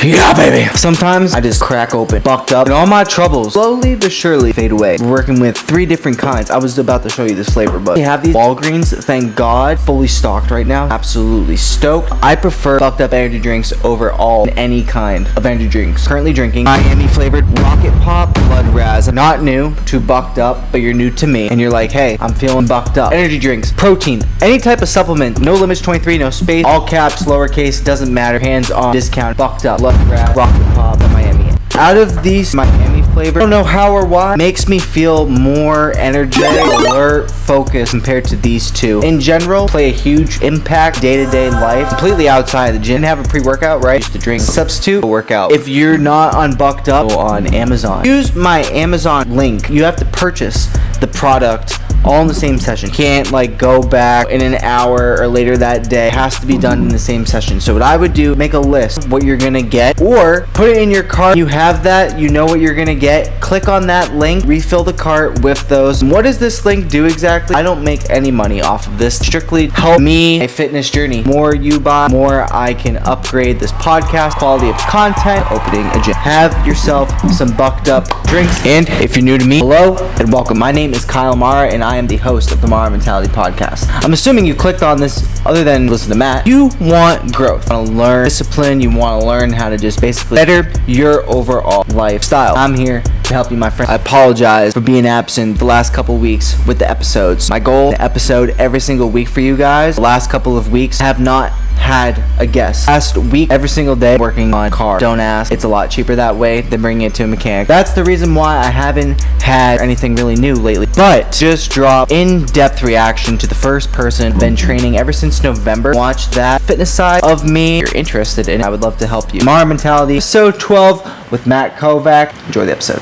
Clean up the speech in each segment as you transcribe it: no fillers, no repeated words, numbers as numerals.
Yeah, baby. Sometimes I just crack open, bucked up, and all my troubles slowly but surely fade away. We're working with 3 different kinds. I was about to show you this flavor, but we have these Walgreens, thank God, fully stocked right now. Absolutely stoked. I prefer bucked up energy drinks over any kind of energy drinks. Currently drinking Miami flavored Rocket Pop Blood Raz. Not new to bucked up, but you're new to me, and you're like, hey, I'm feeling bucked up. Energy drinks, protein, any type of supplement, no limits 23, no space, all caps, lowercase, doesn't matter, hands on, discount, bucked up, Blood Raz, Rocket Pop, and Miami. Out of these Miami flavor, I don't know how or why, makes me feel more energetic, alert, focused compared to these two. In general, play a huge impact day-to-day life, completely outside the gym. Have a pre-workout, right? Used to drink substitute workout. If you're not on bucked up, go on Amazon. Use my Amazon link. You have to purchase the product all in the same session. Can't like go back in an hour or later that day. It has to be done in the same session. So what I would do, make a list of what you're gonna get, or put it in your cart. You have that, you know what you're gonna get. Click on that link, refill the cart with those. And what does this link do exactly? I don't make any money off of this. Strictly help me, my fitness journey. More you buy, more I can upgrade this podcast, quality of content, opening a gym. Have yourself some bucked up drinks. And if you're new to me, hello and welcome. My name is Kyle Mara, and I am the host of the Mara Mentality Podcast. I'm assuming you clicked on this other than listen to Matt. You want growth. You want to learn discipline. You want to learn how to just basically better your overall lifestyle. I'm here to help you, my friend. I apologize for being absent the last couple weeks with the episodes. My goal, to episode every single week for you guys. The last couple of weeks have not had a guest. Last week, every single day, working on car. Don't ask. It's a lot cheaper that way than bringing it to a mechanic. That's the reason why I haven't had anything really new lately. But just drop in-depth reaction to the first person. Been training ever since November. Watch that fitness side of me. If you're interested in it, I would love to help you. Mara Mentality, episode 12 with Matt Kovacs. Enjoy the episode.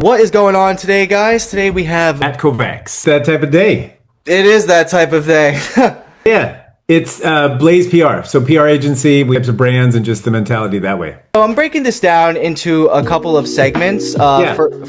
What is going on today, guys? Today we have Matt Kovacs. That type of day. It is that type of day. Yeah. It's Blaze PR. So PR agency, we have some brands and just the mentality that way. So I'm breaking this down into a couple of segments.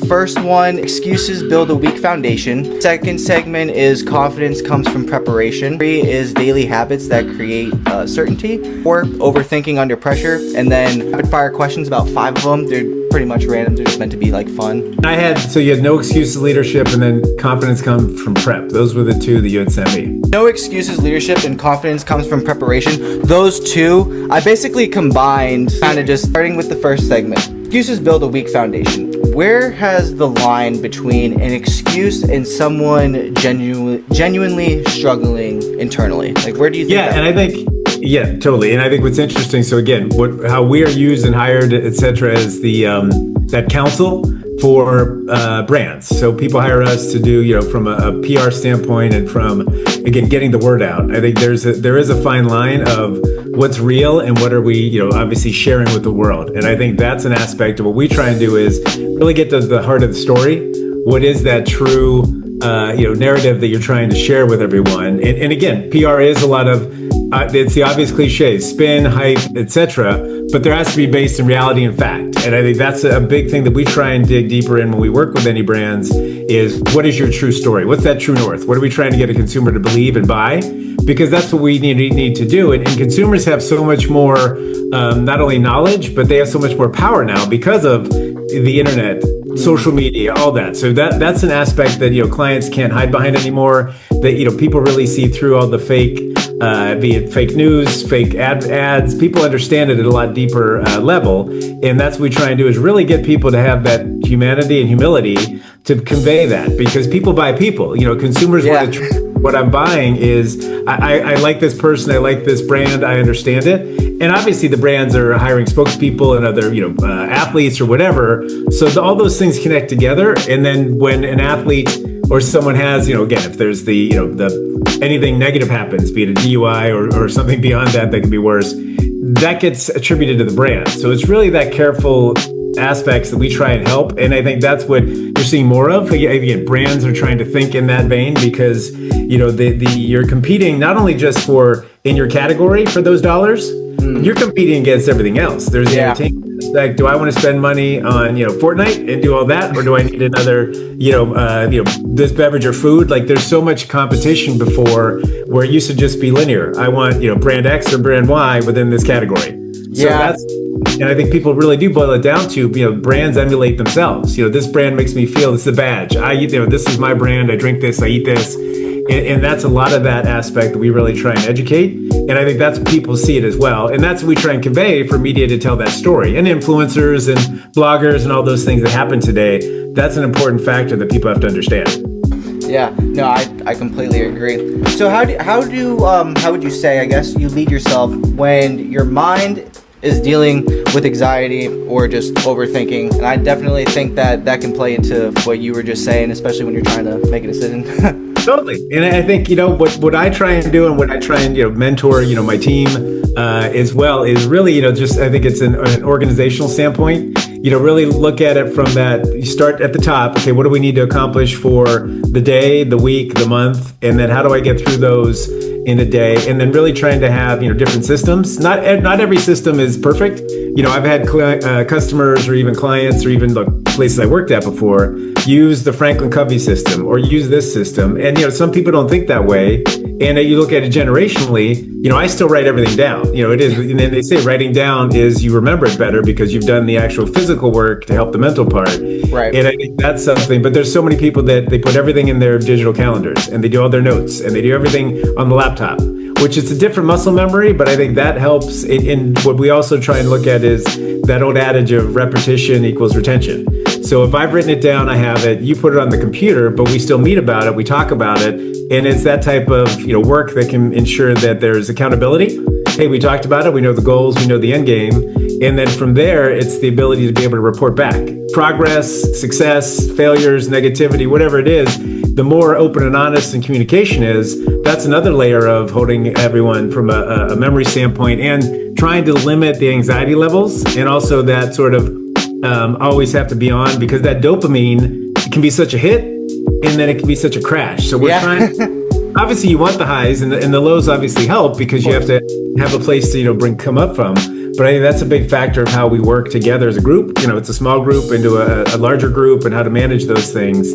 First one, excuses build a weak foundation. Second segment is confidence comes from preparation. 3 is daily habits that create certainty. 4, overthinking under pressure. And then rapid fire questions, about 5 of them. They're pretty much random. They're just meant to be like fun. So you had no excuses leadership and then confidence comes from prep. Those were the 2 that you had sent me. No excuses leadership and confidence comes from preparation. Those 2, I basically combined, kind of just starting with the first segment. Excuses build a weak foundation. Where has the line between an excuse and someone genuinely struggling internally? Like, where do you think and I think, totally. And I think what's interesting, so again, how we are used and hired, etc., as the that counsel for brands. So people hire us to do, from a PR standpoint and from, again, getting the word out. I think there is a fine line of what's real and what are we, obviously sharing with the world. And I think that's an aspect of what we try and do is really get to the heart of the story. What is that true, narrative that you're trying to share with everyone? And again, PR is a lot of, it's the obvious cliches, spin, hype, etc. But there has to be based in reality and fact. And I think that's a big thing that we try and dig deeper in when we work with any brands is what is your true story? What's that true north? What are we trying to get a consumer to believe and buy? Because that's what we need to do. And consumers have so much more, not only knowledge, but they have so much more power now because of the internet, social media, all that. So that's an aspect that, clients can't hide behind anymore. That, people really see through all the fake, be it fake news, fake ads. People understand it at a lot deeper level. And that's what we try and do is really get people to have that humanity and humility to convey that, because people buy people. Consumers want to what I'm buying is I like this person, I like this brand, I understand it. And obviously the brands are hiring spokespeople and other, athletes or whatever. So all those things connect together. And then when an athlete or someone has, again, if there's the anything negative happens, be it a DUI or something beyond that could be worse, that gets attributed to the brand. So it's really that careful aspects that we try and help. And I think that's what you're seeing more of. Again, brands are trying to think in that vein because, you're competing not only just for in your category for those dollars, you're competing against everything else. There's the entertainment like, do I want to spend money on, Fortnite and do all that? Or do I need another, this beverage or food? Like there's so much competition before where it used to just be linear. I want, brand X or brand Y within this category. So and I think people really do boil it down to, brands emulate themselves. This brand makes me feel, this is a badge. This is my brand. I drink this, I eat this. And that's a lot of that aspect that we really try and educate. And I think that's people see it as well. And that's what we try and convey for media to tell that story. And influencers and bloggers and all those things that happen today, that's an important factor that people have to understand. Yeah, no, I completely agree. So how would you say, I guess, you lead yourself when your mind is dealing with anxiety or just overthinking? And I definitely think that can play into what you were just saying, especially when you're trying to make a decision. Totally. And I think, what I try and do and what I try and, mentor, my team as well is really, just, I think it's an organizational standpoint, really look at it from that. You start at the top. Okay, what do we need to accomplish for the day, the week, the month? And then how do I get through those in a day? And then really trying to have, different systems. Not every system is perfect. I've had customers or even clients or even the places I worked at before use the Franklin Covey system or use this system. And, some people don't think that way. And you look at it generationally, I still write everything down. It is, and then they say writing down is you remember it better because you've done the actual physical work to help the mental part. Right. And I think that's something, but there's so many people that they put everything in their digital calendars and they do all their notes and they do everything on the laptop, which is a different muscle memory, but I think that helps. And what we also try and look at is that old adage of repetition equals retention. So if I've written it down, I have it, you put it on the computer, but we still meet about it, we talk about it, and it's that type of work that can ensure that there's accountability. Hey, we talked about it, we know the goals, we know the end game, and then from there, it's the ability to be able to report back. Progress, success, failures, negativity, whatever it is, the more open and honest and communication is, that's another layer of holding everyone from a memory standpoint and trying to limit the anxiety levels and also that sort of always have to be on because that dopamine can be such a hit and then it can be such a crash. So we're trying, obviously you want the highs and the lows obviously help because you have to have a place to come up from. But I think that's a big factor of how we work together as a group. It's a small group into a larger group and how to manage those things.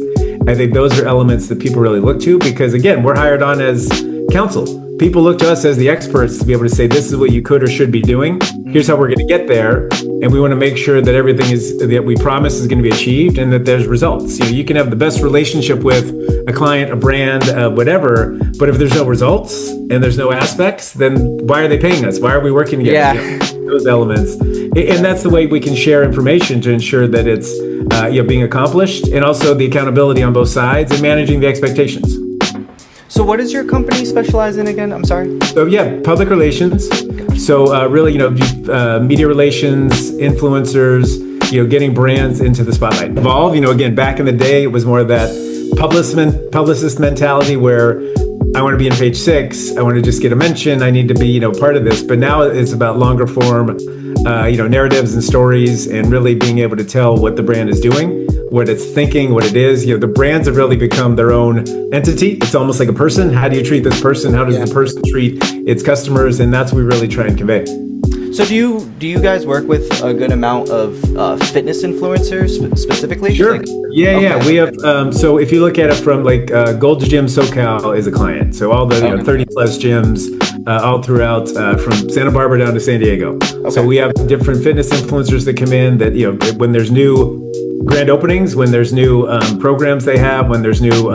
I think those are elements that people really look to because again, we're hired on as counsel. People look to us as the experts to be able to say, this is what you could or should be doing. Here's how we're going to get there. And we want to make sure that everything that we promise is going to be achieved and that there's results. You can have the best relationship with a client, a brand, whatever, but if there's no results and there's no aspects, then why are they paying us? Why are we working together? Yeah. Those elements. And that's the way we can share information to ensure that it's being accomplished and also the accountability on both sides and managing the expectations. So what does your company specialize in again? I'm sorry. So public relations. So really, media relations, influencers, getting brands into the spotlight. Evolve, again, back in the day, it was more of that publicist mentality where I want to be in page 6. I want to just get a mention. I need to be, part of this. But now it's about longer form, narratives and stories and really being able to tell what the brand is doing, what it's thinking, what it is. The brands have really become their own entity. It's almost like a person. How do you treat this person? How does the person treat its customers? And that's what we really try and convey. So do you guys work with a good amount of fitness influencers specifically? Sure. Yeah. We have, so if you look at it from Gold's Gym SoCal is a client. So all the 30 plus gyms all throughout from Santa Barbara down to San Diego. Okay. So we have different fitness influencers that come in that, when there's new grand openings, when there's new programs they have, when there's new,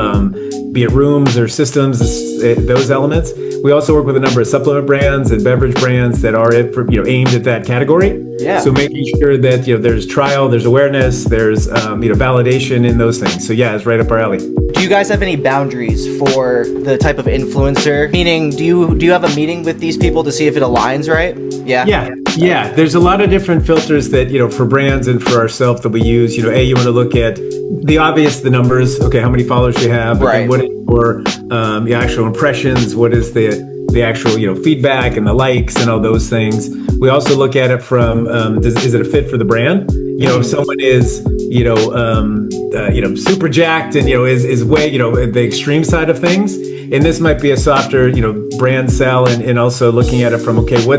be it rooms or systems, those elements. We also work with a number of supplement brands and beverage brands that are aimed at that category. Yeah. So making sure that there's trial, there's awareness, there's validation in those things. So it's right up our alley. Do you guys have any boundaries for the type of influencer? Meaning, do you have a meeting with these people to see if it aligns right? Yeah. There's a lot of different filters that for brands and for ourselves that we use. You want to look at the obvious, the numbers. Okay, how many followers you have? Right. What is your the actual impressions? What is the actual feedback and the likes and all those things. We also look at it from is it a fit for the brand? If someone is, super jacked and, is way, the extreme side of things. And this might be a softer, brand sell, and also looking at it from, okay, how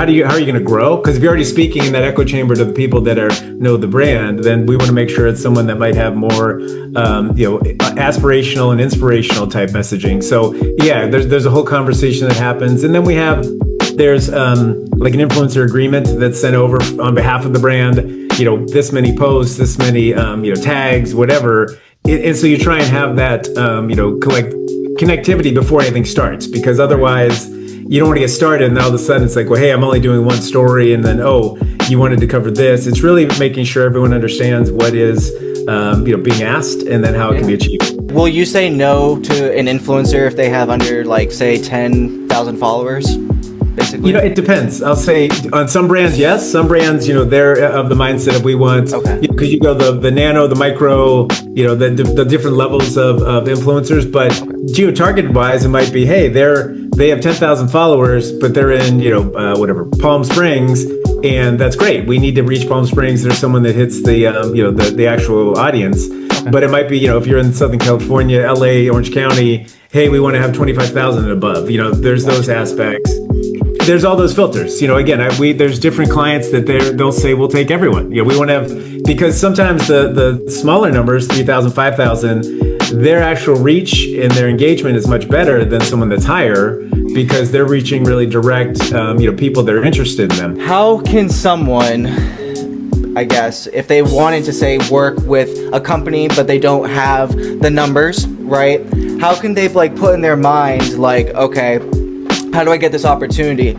are you going to grow? Because if you're already speaking in that echo chamber to the people that know the brand, then we want to make sure it's someone that might have more, aspirational and inspirational type messaging. So yeah, there's a whole conversation that happens, and then there's like an influencer agreement that's sent over on behalf of the brand. This many posts, this many tags, whatever. And so you try and have that connectivity before anything starts, because otherwise you don't want to get started and all of a sudden it's like, well, hey, I'm only doing one story, and then you wanted to cover this. It's really making sure everyone understands what is being asked, and then how it can be achieved. Will you say no to an influencer if they have under, like, say 10,000 followers? Basically? It depends. I'll say on some brands, yes. Some brands, they're of the mindset of we want, because you go the nano, the micro, the different levels of influencers. But geo-targeted wise, it might be, hey, they have 10,000 followers, but they're in, Palm Springs, and that's great. We need to reach Palm Springs. There's someone that hits the actual audience. But it might be, if you're in Southern California, LA, Orange County, hey, we want to have 25,000 and above. There's those aspects. There's all those filters. Again, there's different clients that they'll say we'll take everyone. We want to have, because sometimes the smaller numbers, 3,000, 5,000, their actual reach and their engagement is much better than someone that's higher, because they're reaching really direct, people that are interested in them. How can someone, I guess, if they wanted to say work with a company but they don't have the numbers, right? How can they put in their mind okay, how do I get this opportunity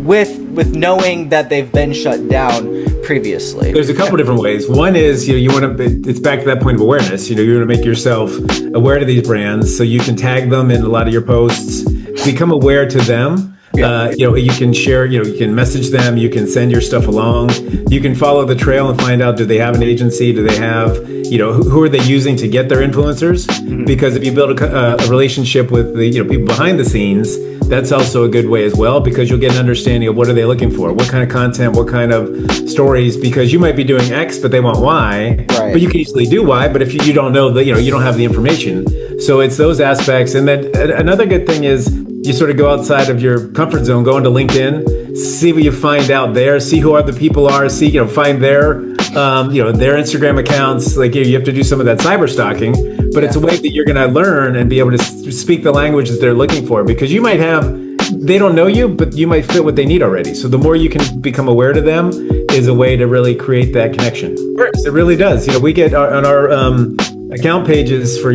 with knowing that they've been shut down previously? There's a couple different ways. One is, you want to, it's back to that point of awareness. You want to make yourself aware to these brands, so you can tag them in a lot of your posts, become aware to them. You can share, you can message them, you can send your stuff along, you can follow the trail and find out, do they have an agency? Do they have, who are they using to get their influencers? Mm-hmm. Because if you build a relationship with the, people behind the scenes, that's also a good way as well, because you'll get an understanding of what are they looking for, what kind of content, what kind of stories, because you might be doing X, but they want Y, right. But you can easily do Y, but if you don't know that, you don't have the information. So it's those aspects. And then another good thing is, you sort of go outside of your comfort zone, go into LinkedIn, see what you find out there, see who other people are, see, find their Instagram accounts. You have to do some of that cyber stalking, but it's a way that you're going to learn and be able to speak the language that they're looking for, because you might they don't know you, but you might fit what they need already. So the more you can become aware to them is a way to really create that connection. It really does. We get on our account pages for,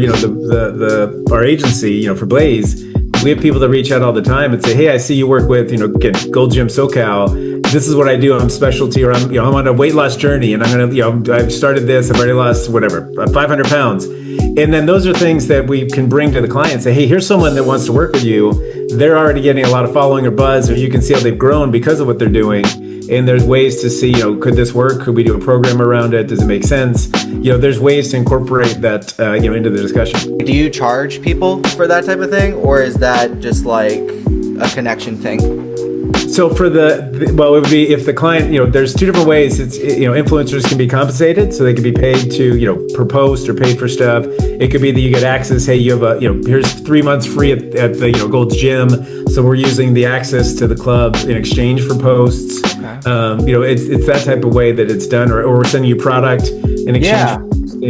our agency, for Blaze, we have people that reach out all the time and say, hey, I see you work with, again, Gold Gym SoCal. This is what I do. I'm specialty, or I'm on a weight loss journey, and I'm going to, I've started this. I've already lost 500 pounds. And then those are things that we can bring to the client. Say, hey, here's someone that wants to work with you. They're already getting a lot of following or buzz, or you can see how they've grown because of what they're doing. And there's ways to see, could this work? Could we do a program around it? Does it make sense? There's ways to incorporate that, into the discussion. Do you charge people for that type of thing, or is that just like a connection thing? So for it would be if the client, there's two different ways. It's, influencers can be compensated, so they can be paid to, per post or paid for stuff. It could be that you get access. Hey, you have here's 3 months free at the, Gold's Gym. So we're using the access to the club in exchange for posts. Okay. It's that type of way that it's done, or we're sending you product in exchange.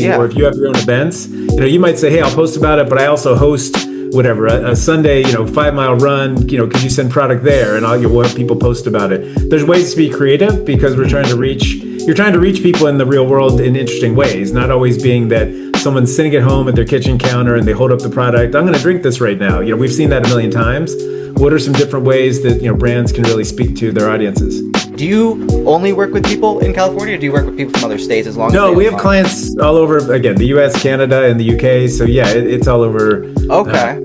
Yeah. Or if you have your own events, you might say, hey, I'll post about it, but I also host a Sunday, 5-mile run, could you send product there? And we'll have people post about it. There's ways to be creative, because you're trying to reach people in the real world in interesting ways, not always being that someone's sitting at home at their kitchen counter and they hold up the product. I'm going to drink this right now. We've seen that a million times. What are some different ways that, brands can really speak to their audiences? Do you only work with people in California, or do you work with people from other states as long as? No, we have clients all over, again, the US, Canada, and the UK. So yeah, it's all over. Okay.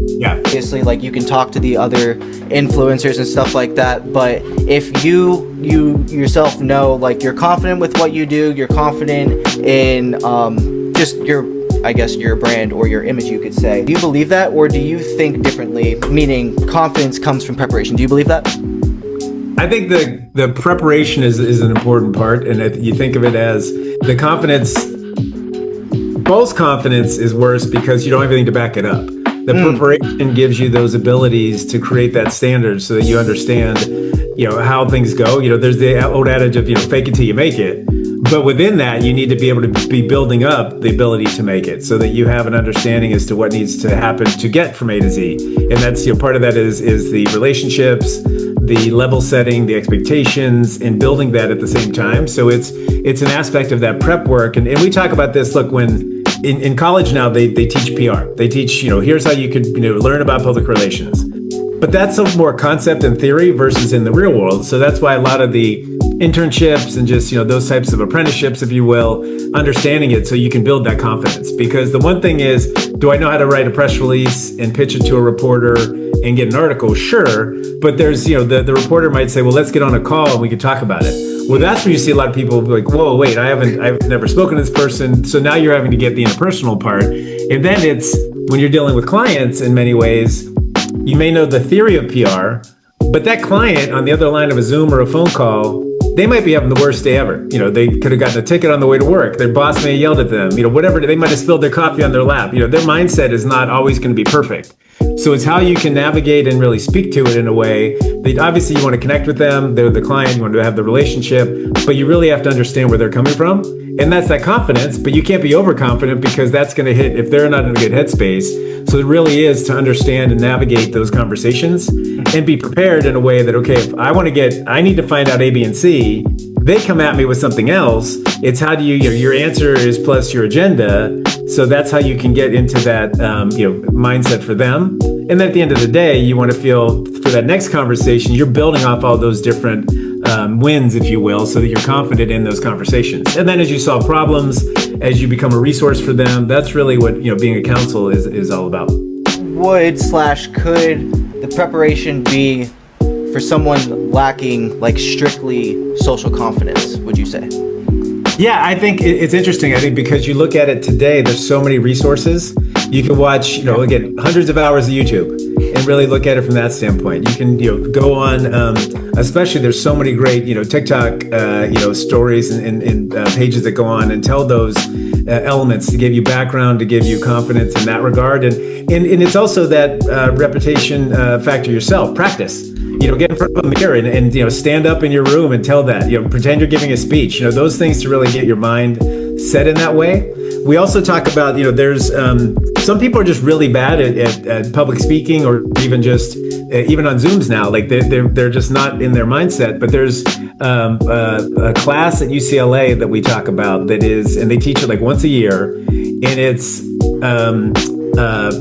Yeah. Obviously, you can talk to the other influencers and stuff like that, but if you yourself know, you're confident with what you do, you're confident in just your brand or your image, you could say. Do you believe that, or do you think differently, meaning confidence comes from preparation? Do you believe that? I think the preparation is an important part, and you think of it as the confidence. False confidence is worse because you don't have anything to back it up. The preparation gives you those abilities to create that standard so that you understand, how things go. There's the old adage of, fake it till you make it. But within that, you need to be able to be building up the ability to make it so that you have an understanding as to what needs to happen to get from A to Z. And that's, part of that is the relationships, the level setting, the expectations, and building that at the same time. So it's an aspect of that prep work. And we talk about this, look, when in college now, they teach PR. They teach, here's how you could, learn about public relations. But that's a more concept and theory versus in the real world. So that's why a lot of the internships and just, those types of apprenticeships, if you will, understanding it so you can build that confidence. Because the one thing is, do I know how to write a press release and pitch it to a reporter and get an article? Sure. But there's, the reporter might say, well, let's get on a call and we can talk about it. Well, that's where you see a lot of people be like, whoa, wait, I've never spoken to this person. So now you're having to get the interpersonal part. And then it's when you're dealing with clients in many ways, you may know the theory of PR, but that client on the other line of a Zoom or a phone call, they might be having the worst day ever. They could have gotten a ticket on the way to work. Their boss may have yelled at them, whatever. They might have spilled their coffee on their lap. Their mindset is not always going to be perfect. So it's how you can navigate and really speak to it in a way that obviously you want to connect with them. They're the client, you want to have the relationship, but you really have to understand where they're coming from. And that's that confidence, but you can't be overconfident because that's going to hit if they're not in a good headspace. So it really is to understand and navigate those conversations and be prepared in a way that, okay, if I need to find out A, B, and C, they come at me with something else. It's how do your answer is plus your agenda. So that's how you can get into that, mindset for them. And then at the end of the day, you want to feel for that next conversation, you're building off all those different wins, if you will, so that you're confident in those conversations. And then as you solve problems, as you become a resource for them, that's really what, being a counsel is all about. Could the preparation be for someone lacking strictly social confidence, would you say? Yeah, I think it's interesting. I think because you look at it today, there's so many resources. You can watch, again, hundreds of hours of YouTube and really look at it from that standpoint. You can, go on, especially there's so many great, TikTok, stories and pages that go on and tell those elements to give you background, to give you confidence in that regard. And it's also that repetition factor yourself, practice. Get in front of a mirror and stand up in your room and tell that, pretend you're giving a speech, those things to really get your mind set in that way. We also talk about, there's some people are just really bad at public speaking or even on Zooms now, they're just not in their mindset. But there's a class at UCLA that we talk about that is, and they teach it once a year, and it's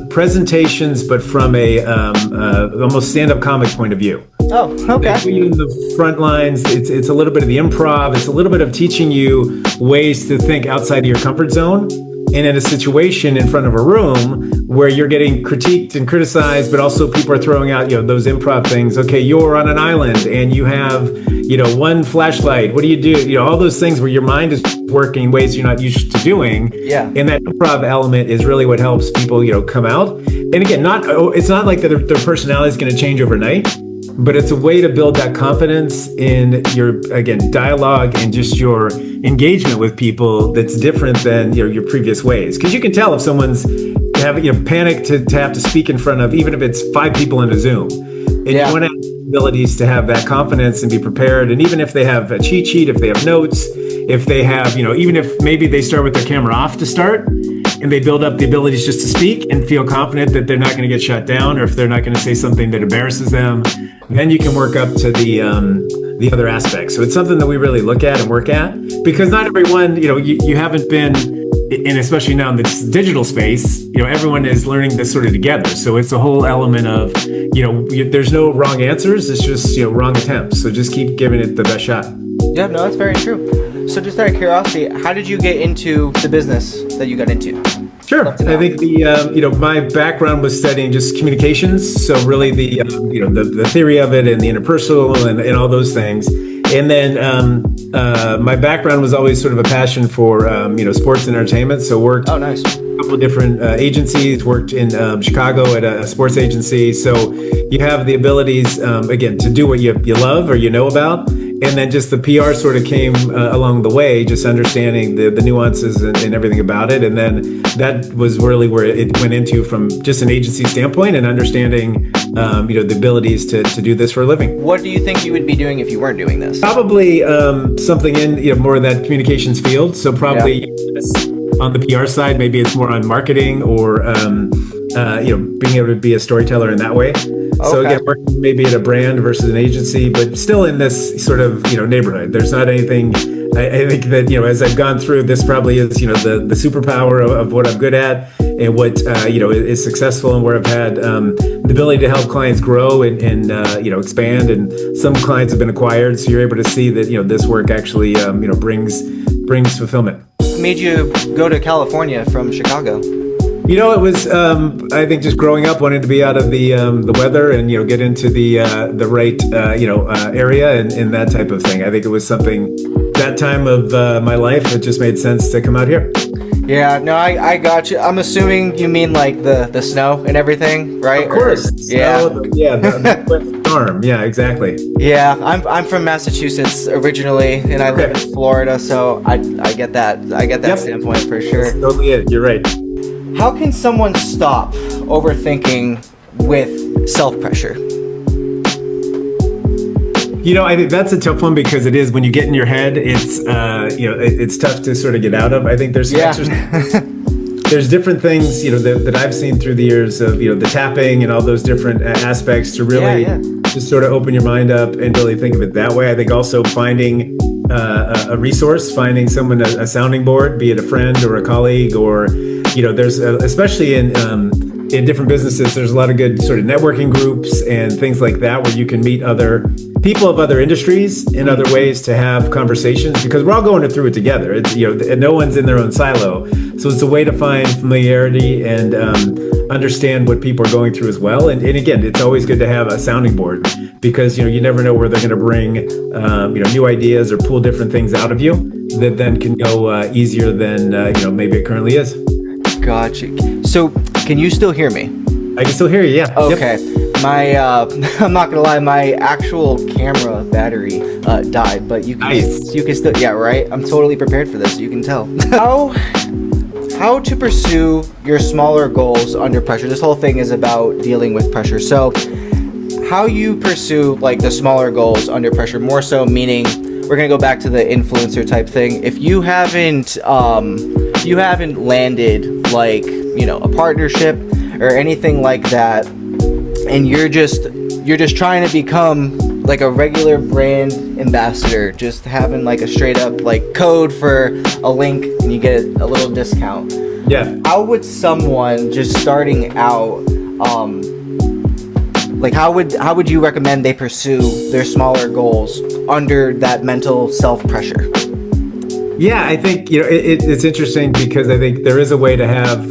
presentations, but from a almost stand-up comic point of view. Oh, okay. They put you in the front lines. It's a little bit of the improv. It's a little bit of teaching you ways to think outside of your comfort zone. And in a situation in front of a room where you're getting critiqued and criticized, but also people are throwing out, those improv things. Okay, you're on an island and you have, one flashlight. What do you do? All those things where your mind is working in ways you're not used to doing. Yeah. And that improv element is really what helps people, come out. And again, it's not like their personality is going to change overnight, but it's a way to build that confidence in your, again, dialogue and just your engagement with people that's different than your previous ways. Because you can tell if someone's panicked to have to speak in front of, even if it's 5 people in a Zoom. And you want to have abilities to have that confidence and be prepared. And even if they have a cheat sheet, if they have notes, if they have, even if maybe they start with their camera off to start, and they build up the abilities just to speak and feel confident that they're not going to get shut down, or if they're not going to say something that embarrasses them, then you can work up to the other aspects. So it's something that we really look at and work at, because not everyone, you haven't been, and especially now in this digital space, everyone is learning this sort of together. So it's a whole element of, there's no wrong answers. It's just, wrong attempts. So just keep giving it the best shot. Yeah, no, that's very true. So just out of curiosity, how did you get into the business that you got into? Sure. I think my background was studying just communications. So really the theory of it and the interpersonal and all those things. And then my background was always sort of a passion for sports and entertainment. So worked Oh, nice. a couple of different agencies. Worked in Chicago at a sports agency. So you have the abilities again to do what you love or you know about. And then just the PR sort of came along the way, just understanding the nuances and everything about it. And then that was really where it went into from just an agency standpoint and understanding, the abilities to do this for a living. What do you think you would be doing if you weren't doing this? Probably something in more of that communications field. So probably on the PR side, maybe it's more on marketing or, being able to be a storyteller in that way. So again, working maybe at a brand versus an agency, but still in this sort of, neighborhood. There's not anything, I think that, as I've gone through, this probably is, the superpower of what I'm good at and what, is successful and where I've had the ability to help clients grow and expand. And some clients have been acquired. So you're able to see that, this work actually, brings fulfillment. What made you go to California from Chicago? It was, I think, just growing up, wanting to be out of the weather and, get into the right, area and that type of thing. I think it was something that time of my life, it just made sense to come out here. Yeah, no, I got you. I'm assuming you mean like the snow and everything, right? Of course. Yeah. The storm. Yeah, exactly. Yeah, I'm from Massachusetts originally, and I live in Florida, so I get that. I get that standpoint for sure. That's totally it. You're right. How can someone stop overthinking with self-pressure? I think that's a tough one because it is when you get in your head, it's it's tough to sort of get out of. I think there's there's different things that I've seen through the years of the tapping and all those different aspects to really just sort of open your mind up and really think of it that way. I think also finding a resource, finding someone, a sounding board, be it a friend or a colleague, or there's especially in different businesses, there's a lot of good sort of networking groups and things like that where you can meet other people of other industries and other ways to have conversations because we're all going through it together. It's no one's in their own silo, so it's a way to find familiarity and understand what people are going through as well. And again, it's always good to have a sounding board because you never know where they're going to bring new ideas or pull different things out of you that then can go easier than maybe it currently is. Gotcha. So, can you still hear me? I can still hear you. Yeah. Okay. Yep. My I'm not gonna lie, my actual camera battery died, but you can still, yeah, right. I'm totally prepared for this. You can tell. How to pursue your smaller goals under pressure. This whole thing is about dealing with pressure. So, how you pursue like the smaller goals under pressure, more so meaning we're gonna go back to the influencer type thing. If you haven't landed like a partnership or anything like that, and you're just trying to become like a regular brand ambassador, just having like a straight up like code for a link and you get a little discount. Yeah. How would someone just starting out, like how would you recommend they pursue their smaller goals under that mental self-pressure? Yeah, I think it's interesting because I think there is a way to have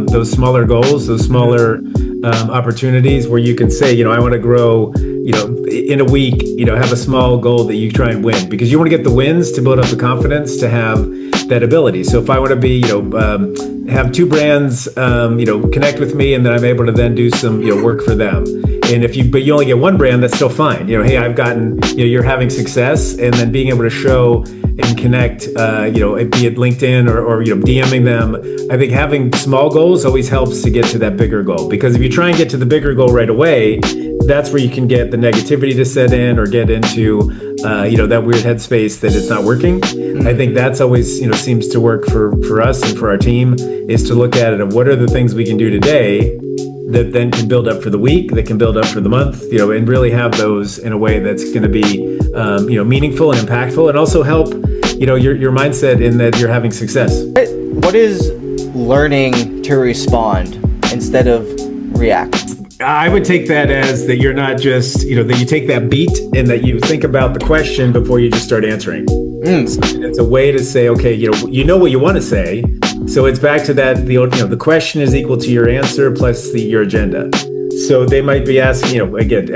those smaller goals, those smaller opportunities where you can say, I want to grow, in a week, have a small goal that you try and win because you want to get the wins to build up the confidence to have that ability. So if I want to be, have two brands, connect with me and then I'm able to then do some, work for them. And but you only get one brand, that's still fine. Hey, I've gotten, you're having success, and then being able to show and connect, be it LinkedIn or DMing them. I think having small goals always helps to get to that bigger goal, because if you try and get to the bigger goal right away, that's where you can get the negativity to set in or get into, that weird headspace that it's not working. Mm-hmm. I think that's always, seems to work for us and for our team, is to look at it of what are the things we can do today that then can build up for the week, that can build up for the month, and really have those in a way that's going to be, meaningful and impactful, and also help, your mindset in that you're having success. What is learning to respond instead of react? I would take that as that you're not just, that you take that beat and that you think about the question before you just start answering. So it's a way to say, okay, you know what you want to say. So it's back to that, the question is equal to your answer plus your agenda. So they might be asking,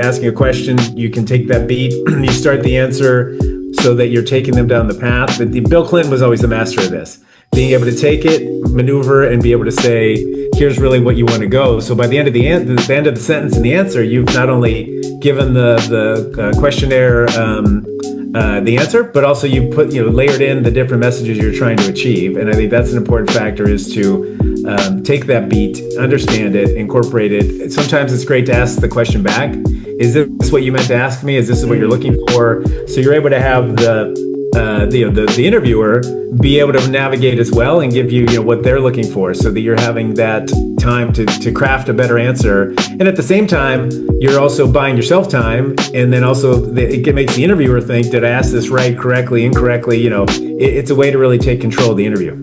asking a question, you can take that beat, you start the answer so that you're taking them down the path. But Bill Clinton was always the master of this, being able to take it, maneuver, and be able to say, here's really what you want to go. So by the end of the end of the sentence and the answer, you've not only given the questionnaire the answer, but also you put, layered in the different messages you're trying to achieve. And I think that's an important factor, is to take that beat, understand it, incorporate it. Sometimes it's great to ask the question back. Is this what you meant to ask me? Is this what you're looking for? So you're able to have the interviewer be able to navigate as well and give you, what they're looking for, so that you're having that time to craft a better answer. And at the same time, you're also buying yourself time. And then also it makes the interviewer think, did I ask this right, correctly, incorrectly? It's a way to really take control of the interview.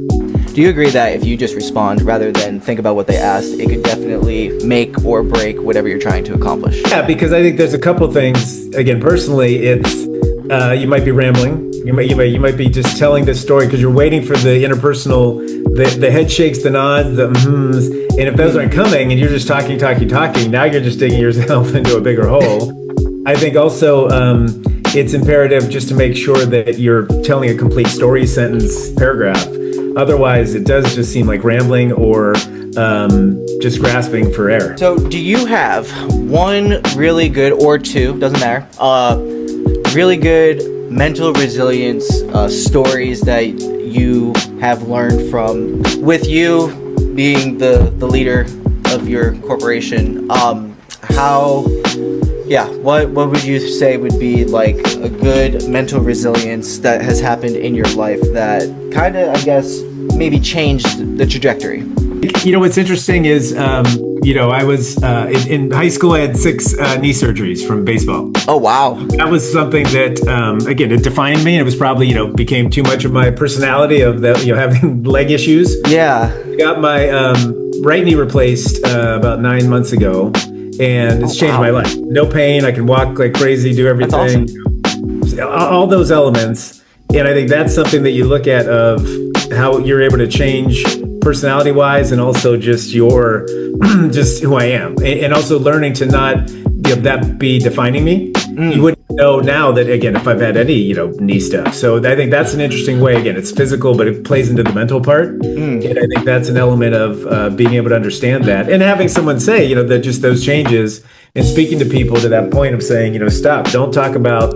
Do you agree that if you just respond rather than think about what they asked, it could definitely make or break whatever you're trying to accomplish? Yeah, because I think there's a couple things. Again, personally, it's you might be rambling. You might be just telling this story because you're waiting for the interpersonal, the head shakes, the nods, the mhms, and if those aren't coming and you're just talking, now you're just digging yourself into a bigger hole. I think also it's imperative just to make sure that you're telling a complete story, sentence, paragraph. Otherwise, it does just seem like rambling or just grasping for air. So do you have one really good, or two, doesn't matter, really good mental resilience stories that you have learned from, with you being the leader of your corporation? What would you say would be like a good mental resilience that has happened in your life that kind of, I guess, maybe changed the trajectory? What's interesting is, I was in high school. I had 6 knee surgeries from baseball. Oh, wow. That was something that, again, it defined me, and it was probably, became too much of my personality of the, having leg issues. Yeah. I got my right knee replaced about 9 months ago, and it's changed my life. No pain. I can walk like crazy, do everything. That's awesome. All those elements. And I think that's something that you look at, of how you're able to change personality wise, and also just just who I am, and also learning to not that be defining me. You wouldn't know now that, again, if I've had any knee stuff. So I think that's an interesting way. Again, it's physical, but it plays into the mental part. And I think that's an element of being able to understand that, and having someone say that just those changes, and speaking to people to that point of saying, stop, don't talk about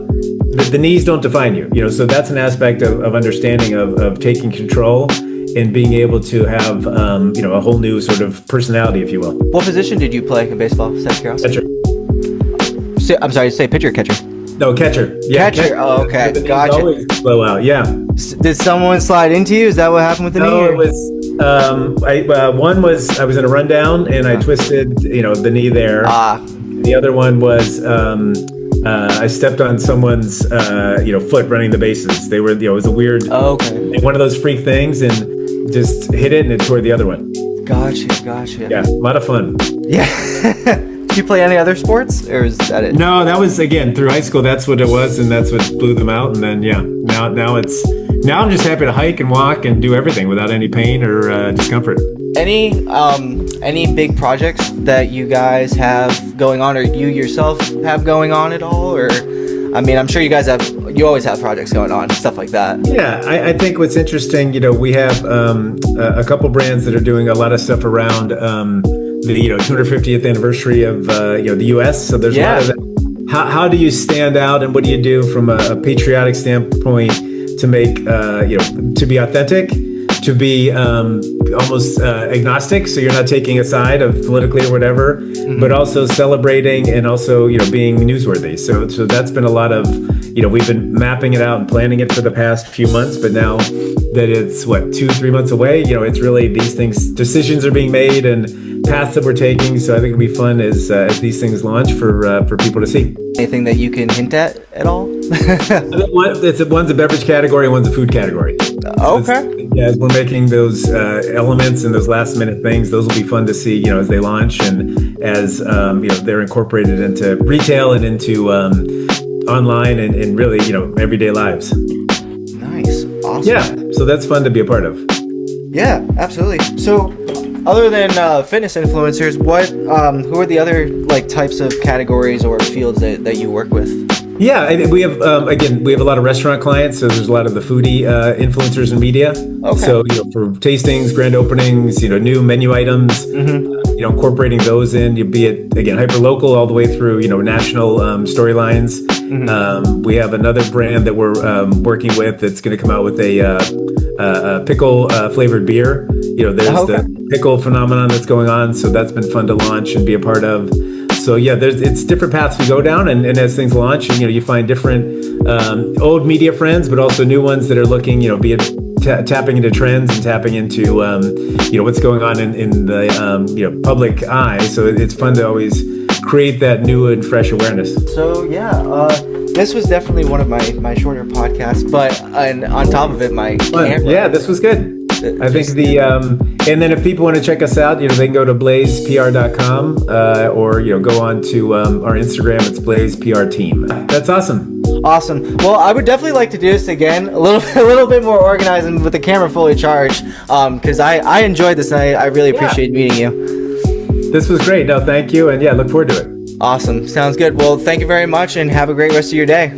the knees, don't define you. So that's an aspect of understanding of taking control and being able to have, a whole new sort of personality, if you will. What position did you play in baseball? Is that curiosity? Catcher. I'm sorry, say pitcher or catcher? No, catcher. Yeah, catcher. Oh, okay. Gotcha. Always blow out. Yeah. Did someone slide into you? Is that what happened with the knee? No, it was. One was I was in a rundown and I twisted, the knee there. The other one was I stepped on someone's, foot running the bases. They were, it was a weird, one of those freak things, and just hit it, and it tore the other one. Gotcha. Yeah, a lot of fun. Yeah. Did you play any other sports, or is that it? No, that was, again, through high school. That's what it was, and that's what blew them out. And then, now I'm just happy to hike and walk and do everything without any pain or discomfort. Any big projects that you guys have going on, or you yourself have going on at all? Or, I mean, I'm sure you always have projects going on, stuff like that. Yeah, I think what's interesting, we have a couple brands that are doing a lot of stuff around the 250th anniversary of the U.S. So there's a lot of that. How do you stand out, and what do you do from a patriotic standpoint to make to be authentic, to be almost agnostic, so you're not taking a side of politically or whatever, but also celebrating and also being newsworthy. So that's been a lot of we've been mapping it out and planning it for the past few months, but now that it's 2-3 months away, it's really these things, decisions are being made and paths that we're taking. So I think it'll be fun as these things launch for people to see. Anything that you can hint at all? One's a beverage category, one's a food category. Okay. As we're making those elements and those last minute things, those will be fun to see, as they launch, and as they're incorporated into retail and into online and really everyday lives. Nice, awesome. Yeah, so that's fun to be a part of. Yeah, absolutely. So, other than fitness influencers, who are the other types of categories or fields that you work with? Yeah, we have again, we have a lot of restaurant clients, so there's a lot of the foodie influencers and media. Okay. So for tastings, grand openings, new menu items, incorporating those in. You be it again hyper local all the way through national storylines. We have another brand that we're working with that's going to come out with a pickle flavored beer. There's the pickle phenomenon that's going on, so that's been fun to launch and be a part of. So yeah, it's different paths we go down, and as things launch, you find different old media friends, but also new ones that are looking, be it tapping into trends and tapping into what's going on in the public eye. So it's fun to always create that new and fresh awareness. So yeah, this was definitely one of my shorter podcasts, but on top of it, my camera. Yeah, this was good. I think and then if people want to check us out, they can go to blazepr.com or go on to our Instagram. It's Blaze PR Team. That's awesome. Awesome. Well, I would definitely like to do this again, a little bit more organized and with the camera fully charged, because I enjoyed this and I really appreciate meeting you. This was great. No, thank you, and look forward to it. Awesome. Sounds good. Well, thank you very much and have a great rest of your day.